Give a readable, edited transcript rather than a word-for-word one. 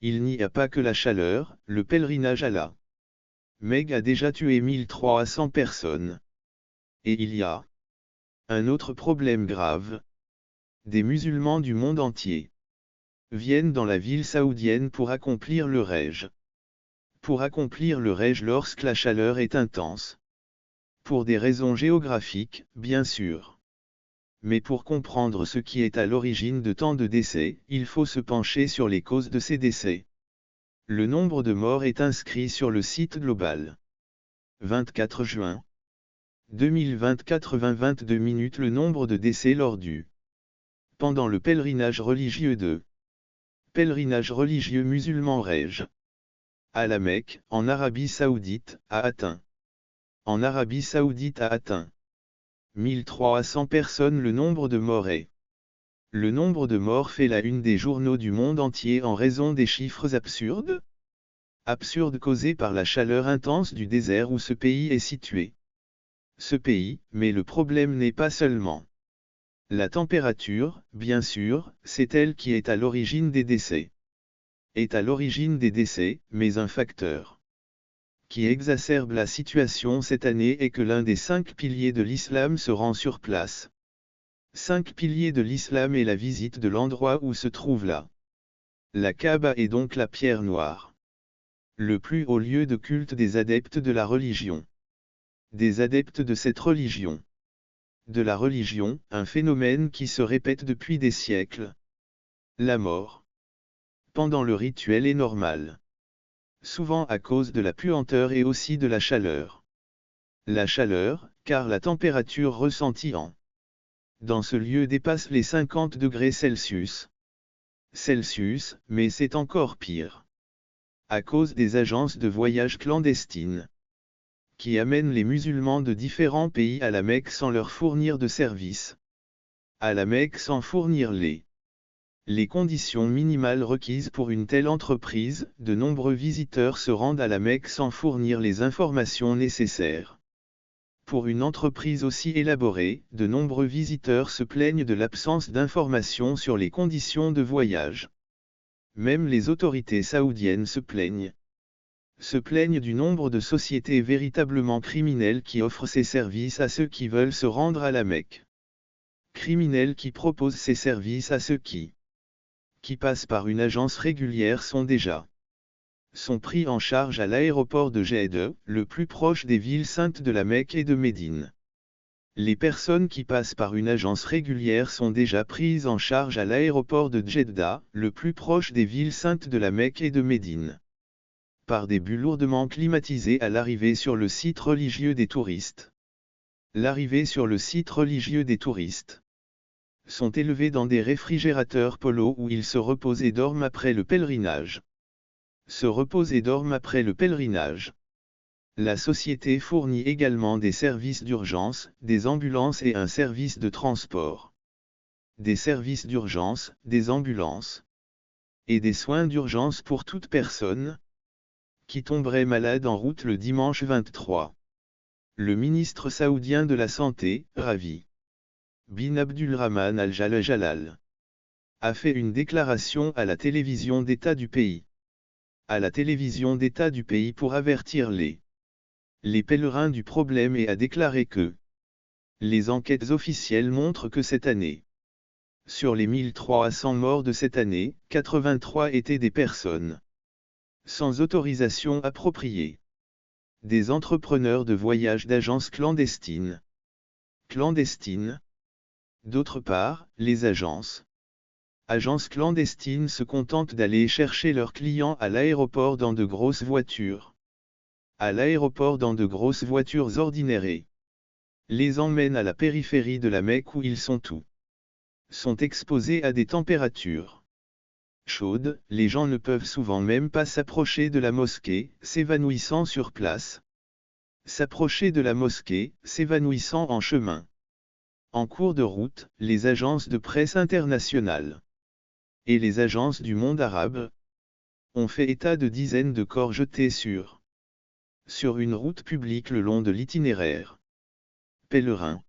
il n'y a pas que la chaleur, le pèlerinage à la Mecque a déjà tué 1300 personnes. Et il y a un autre problème grave. Des musulmans du monde entier viennent dans la ville saoudienne pour accomplir le Hajj. Pour accomplir le Hajj lorsque la chaleur est intense. Pour des raisons géographiques, bien sûr. Mais pour comprendre ce qui est à l'origine de tant de décès, il faut se pencher sur les causes de ces décès. Le nombre de morts est inscrit sur le site global. 24 juin 2024 20-22 minutes. Le nombre de décès lors du pendant le pèlerinage religieux pèlerinage religieux musulman Hajj à la Mecque, en Arabie Saoudite, a atteint. En Arabie Saoudite a atteint 1300 personnes. Le nombre de morts est. Le nombre de morts fait la une des journaux du monde entier en raison des chiffres absurdes. Absurdes causés par la chaleur intense du désert où ce pays est situé. Ce pays, mais le problème n'est pas seulement la température, bien sûr, c'est elle qui est à l'origine des décès. Est à l'origine des décès, mais un facteur qui exacerbe la situation cette année est que l'un des 5 piliers de l'islam se rend sur place. 5 piliers de l'islam est la visite de l'endroit où se trouve la Kaaba est donc la pierre noire. Le plus haut lieu de culte des adeptes de la religion. Des adeptes de cette religion. De la religion, un phénomène qui se répète depuis des siècles. La mort pendant le rituel est normale. Souvent à cause de la puanteur et aussi de la chaleur. La chaleur, car la température ressentie dans ce lieu dépasse les 50 degrés Celsius. Mais c'est encore pire. À cause des agences de voyage clandestines qui amènent les musulmans de différents pays à la Mecque sans leur fournir de services. À la Mecque sans fournir les conditions minimales requises pour une telle entreprise. De nombreux visiteurs se rendent à la Mecque sans fournir les informations nécessaires. Pour une entreprise aussi élaborée, de nombreux visiteurs se plaignent de l'absence d'informations sur les conditions de voyage. Même les autorités saoudiennes se plaignent du nombre de sociétés véritablement criminelles qui offrent ces services à ceux qui veulent se rendre à la Mecque. Criminels qui proposent ces services à ceux qui passent par une agence régulière sont pris en charge à l'aéroport de Jeddah, le plus proche des villes saintes de la Mecque et de Médine. Les personnes qui passent par une agence régulière sont déjà prises en charge à l'aéroport de Jeddah, le plus proche des villes saintes de la Mecque et de Médine. Par des bus lourdement climatisés à l'arrivée sur le site religieux des touristes. L'arrivée sur le site religieux des touristes sont élevés dans des réfrigérateurs Polo où ils se reposent et dorment après le pèlerinage. La société fournit également des services d'urgence, des ambulances et un service de transport. Des services d'urgence, des ambulances et des soins d'urgence pour toute personne qui tomberait malade en route le dimanche 23. Le ministre saoudien de la Santé, Ravi bin Abdulrahman Al-Jalal, a fait une déclaration à la télévision d'État du pays. Pour avertir les pèlerins du problème et a déclaré que les enquêtes officielles montrent que cette année, sur les 1300 morts de cette année, 83 étaient des personnes sans autorisation appropriée. Des entrepreneurs de voyage d'agences clandestines. D'autre part, les agences clandestines se contentent d'aller chercher leurs clients à l'aéroport dans de grosses voitures. Ordinaires et les emmènent à la périphérie de la Mecque où ils sont exposés à des températures chaudes. Les gens ne peuvent souvent même pas s'approcher de la mosquée, s'évanouissant sur place. S'évanouissant en chemin. En cours de route, les agences de presse internationales et les agences du monde arabe ont fait état de dizaines de corps jetés sur une route publique le long de l'itinéraire pèlerin.